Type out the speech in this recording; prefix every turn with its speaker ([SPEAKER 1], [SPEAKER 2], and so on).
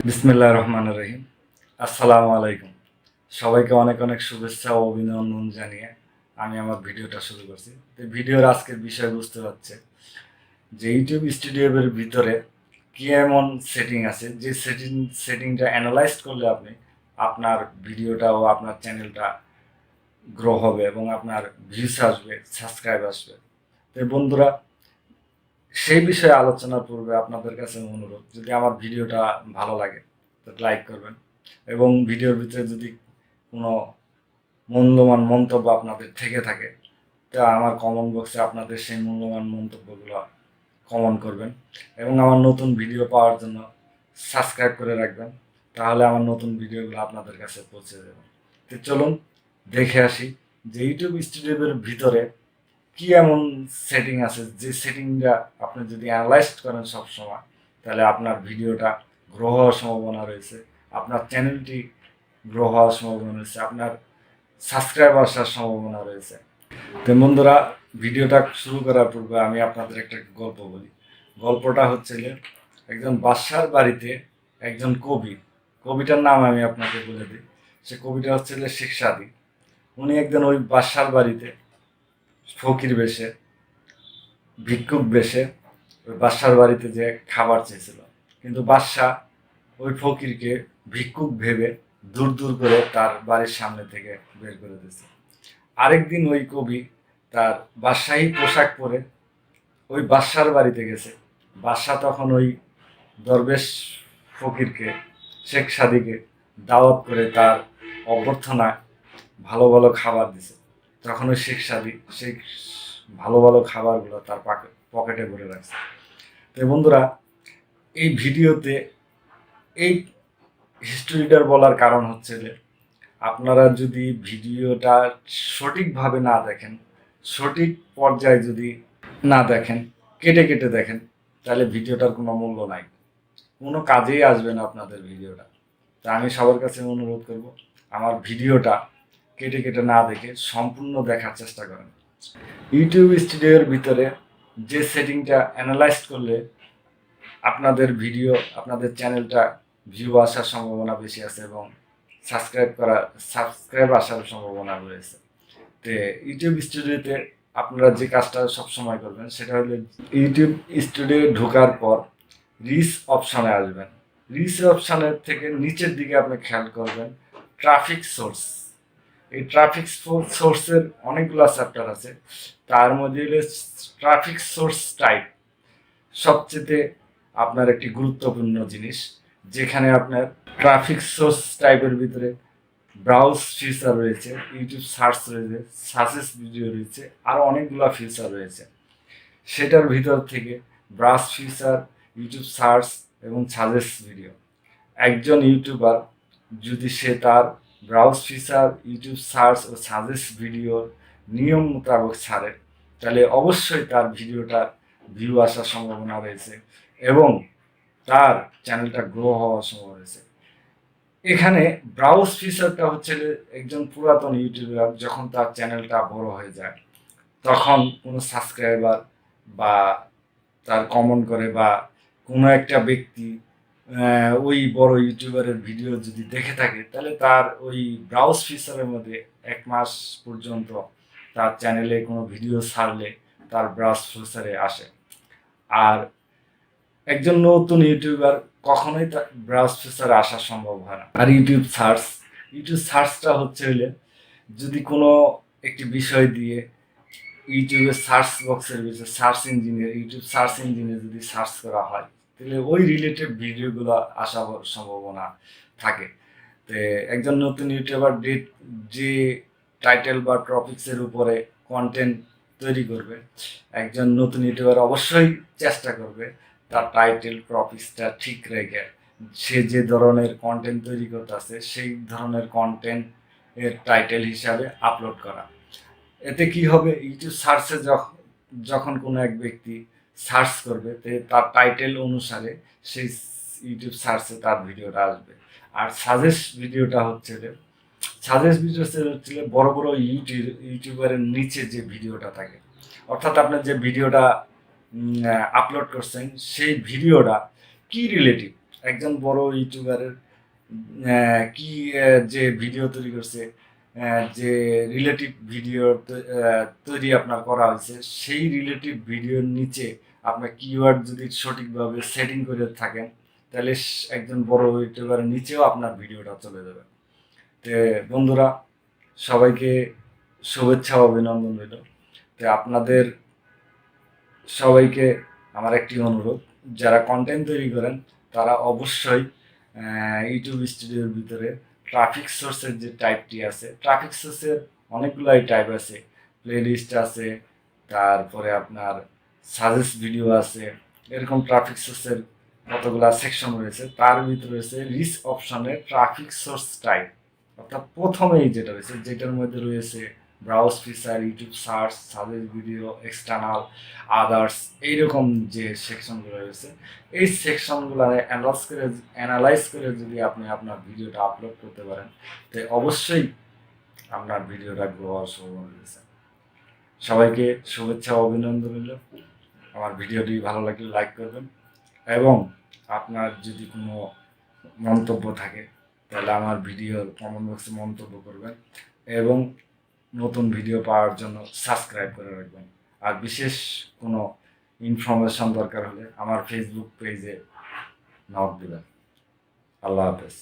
[SPEAKER 1] বিসমিল্লাহির রহমানির রহিম। আসসালামু আলাইকুম। সবাইকে অনেক অনেক শুভেচ্ছা ও অভিনন্দন জানিয়ে আমি আমার ভিডিওটা শুরু করছি। তো ভিডিওর আজকের বিষয়বস্তু হচ্ছে যে ইউটিউব স্টুডিওর ভিতরে কি এমন সেটিং আছে যে সেটিংটা অ্যানালাইজ করলে আপনি আপনার ভিডিওটা ও আপনার চ্যানেলটা গ্রো হবে এবং আপনার ভিউস আসবে, সাবস্ক্রাইব আসবে। তো বন্ধুরা, সেই বিষয়ে আলোচনার পূর্বে আপনাদের কাছে অনুরোধ, যদি আমার ভিডিওটা ভালো লাগে তো লাইক করবেন এবং ভিডিওর ভিতরে যদি কোনো মূল্যবান মন্তব্য আপনাদের থেকে থাকে তা আমার কমেন্ট বক্সে আপনাদের সেই মূল্যবান মন্তব্যগুলো কমেন্ট করবেন এবং আমার নতুন ভিডিও পাওয়ার জন্য সাবস্ক্রাইব করে রাখবেন। তাহলে আমার নতুন ভিডিওগুলো আপনাদের কাছে পৌঁছে যাবে। তো চলুন দেখে আসি যে ইউটিউব স্টুডিওর ভিতরে কি এমন সেটিং আছে যে সেটিংটা আপনি যদি অ্যানালাইজ করেন সব সময়, তাহলে আপনার ভিডিওটা গ্রো হওয়ার সম্ভাবনা রয়েছে, আপনার চ্যানেলটি গ্রো হওয়ার সম্ভাবনা রয়েছে, আপনার সাবস্ক্রাইব আসার সম্ভাবনা রয়েছে। তো বন্ধুরা, ভিডিওটা শুরু করার পূর্বে আমি আপনাদের একটা গল্প বলি। গল্পটা হচ্ছে যে একজন বাদশার বাড়িতে একজন কবিটার নাম আমি আপনাকে বলে দিই। সে কবিটা হচ্ছে যে শেখ সাদী। উনি একদিন ওই বাদশার বাড়িতে ফকির বেশে, ভিক্ষুক বেশে ওই বাদশার বাড়িতে যে খাবার চেয়েছিল, কিন্তু বাদশাহ ওই ফকিরকে ভিক্ষুক ভেবে দূর দূর করে তার বাড়ির সামনে থেকে বের করে দিয়েছে। আরেকদিন ওই কবি তার বাদশাহী পোশাক পরে ওই বাদশার বাড়িতে গেছে। বাদশাহ তখন ওই দরবেশ ফকিরকে, শেখ সাদীকে দাওয়াত করে তার অভ্যর্থনায় ভালো ভালো খাবার দিছে। তখন ওই শেখ সাদী সেই ভালো ভালো খাবারগুলো তার পকেটে ভরে রাখছে। তো বন্ধুরা, এই ভিডিওতে এই হিস্টোরিটার বলার কারণ হচ্ছে যে আপনারা যদি ভিডিওটা সঠিকভাবে না দেখেন, সঠিক পর্যায়ে যদি না দেখেন, কেটে কেটে দেখেন, তাহলে ভিডিওটার কোনো মূল্য নাই, কোনো কাজেই আসবে না আপনাদের ভিডিওটা। তা আমি সবার কাছে অনুরোধ করব, আমার ভিডিওটা কেটে কেটে না দেখে সম্পূর্ণ দেখার চেষ্টা করেন। ইউটিউব স্টুডিওর ভিতরে যে সেটিংটা অ্যানালাইজ করলে আপনাদের ভিডিও, আপনাদের চ্যানেলটা ভিউ আসার সম্ভাবনা বেশি আছে এবং সাবস্ক্রাইব আসার সম্ভাবনা রয়েছে। তো ইউটিউব স্টুডিওতে আপনারা যে কাজটা সবসময় করবেন সেটা হলো ইউটিউব স্টুডিও ঢোকার পর রিচ অপশানে আসবেন। রিচ অপশানের থেকে নিচের দিকে আপনি খেয়াল করবেন ট্রাফিক সোর্স। এই ট্রাফিক সোর্সের অনেকগুলো চ্যাপ্টার আছে, তার মধ্যে ট্রাফিক সোর্স টাইপ সবচেয়ে আপনার একটি গুরুত্বপূর্ণ জিনিস, যেখানে আপনার ট্রাফিক সোর্স টাইপের ভিতরে ব্রাউজ ফিচার রয়েছে, ইউটিউব সার্চ রয়েছে, সাজেস্ট ভিডিও রয়েছে, আরও অনেকগুলো ফিচার রয়েছে। সেটার ভিতর থেকে ব্রাউজ ফিচার, ইউটিউব সার্চ এবং সাজেস্ট ভিডিও, একজন ইউটিউবার যদি সে তার ব্রাউজ ফিচার, ইউটিউব সার্চ ও সাজেস্ট ভিডিওর নিয়ম মোতাবেক ছাড়ে, তাহলে অবশ্যই তার ভিডিওটার ভিউ আসার সম্ভাবনা রয়েছে এবং তার চ্যানেলটা গ্রো হওয়ার সম্ভাবনা রয়েছে। এখানে ব্রাউজ ফিচারটা হচ্ছে একজন পুরাতন ইউটিউবার যখন তার চ্যানেলটা বড় হয়ে যায়, তখন কোনো সাবস্ক্রাইবার বা তার কমেন্ট করে বা কোনো একটা ব্যক্তি ওই বড় ইউটিউবারের ভিডিও যদি দেখে থাকে, তাহলে তার ওই ব্রাউজ ফিচারের মধ্যে 1 মাস পর্যন্ত তার চ্যানেলে কোনো ভিডিও ছাড়লে তার ব্রাউজ ফিচারে আসে। আর একজন নতুন ইউটিউবার কখনোই তার ব্রাউজ ফিচারে আসা সম্ভব হয় না। আর ইউটিউব সার্চটা হচ্ছে হলে যদি কোনো একটি বিষয় দিয়ে ইউটিউবের সার্চ বক্সের ভিতরে ইউটিউব সার্চ ইঞ্জিনে যদি সার্চ করা হয়, তাহলে ওই রিলেটেড ভিডিওগুলো আসার সম্ভাবনা থাকে। তো একজন নতুন ইউটিউবার যে টাইটেল বা টপিক্সের উপরে কন্টেন্ট তৈরি করবে, একজন নতুন ইউটিউবার অবশ্যই চেষ্টা করবে তার টাইটেল টপিক্সটা ঠিক রেখে সে যে ধরনের কন্টেন্ট তৈরি করতেছে সেই ধরনের কন্টেন্ট এর টাইটেল হিসাবে আপলোড করা। এতে কি হবে, ইউটিউব সার্চে যখন কোনো এক ব্যক্তি সার্চ করবে তার টাইটেল অনুসারে সেই ইউটিউব সার্চে তার ভিডিওটা আসবে। আর সাজেস্ট ভিডিও হচ্ছে বড় বড় ইউটিউবারের নিচে যে ভিডিওটা থাকে, অর্থাৎ আপনি যে ভিডিওটা আপলোড করছেন সেই ভিডিওটা কি রিলেটিভ, একজন বড় ইউটিউবারের কি যে ভিডিও তৈরি করছে, যে রিলেটিভ ভিডিও তৈরি আপনার করা হয়েছে, সেই রিলেটিভ ভিডিওর নিচে আপনার কিওয়ার্ড যদি সঠিকভাবে সেটিং করে থাকেন, তাহলে একজন বড় ইউটিউবারের নিচেও আপনার ভিডিওটা চলে যাবে। তো বন্ধুরা, সবাইকে শুভেচ্ছা ও অভিনন্দন রইল। তো আপনাদের সবাইকে আমার একটি অনুরোধ, যারা কন্টেন্ট তৈরি করেন তারা অবশ্যই ইউটিউব স্টুডিওর ভিতরে ট্রাফিক সোর্সের যে টাইপটি আছে, ট্রাফিক সোর্সের অনেকগুলাই টাইপ আছে, প্লেলিস্ট আছে, তারপরে আপনার সাজেস্ট ভিডিও আছে, এরকম ট্রাফিক সোর্সের কতগুলা সেকশন রয়েছে। তার ভিতরে রয়েছে রিচ অপশনের ট্রাফিক সোর্স টাইপ, অর্থাৎ প্রথমেই যেটা রয়েছে, যেটার মধ্যে রয়েছে browse feature, YouTube search, suggest video, external, others, এইরকম যে সেকশনগুলো রয়েছে, এই সেকশনগুলো অ্যানালাইজ করে যদি আপনি আপনার ভিডিওটা আপলোড করতে পারেন, তো অবশ্যই আপনার ভিডিওটা গ্রো হওয়ার সম্ভাবনা রয়েছে। সবাইকে শুভেচ্ছা ও অভিনন্দন রইল। আমার ভিডিওটি ভালো লাগলে লাইক করবেন, এবং আপনার যদি কোনো মন্তব্য থাকে তাহলে আমার ভিডিওর কমেন্ট বক্সে মন্তব্য করবেন, এবং নতুন ভিডিও পাওয়ার জন্য সাবস্ক্রাইব করে রাখবেন। আর বিশেষ কোনো ইনফরমেশন দরকার হলে আমার ফেসবুক পেজে নক দেবেন। আল্লাহ হাফেজ।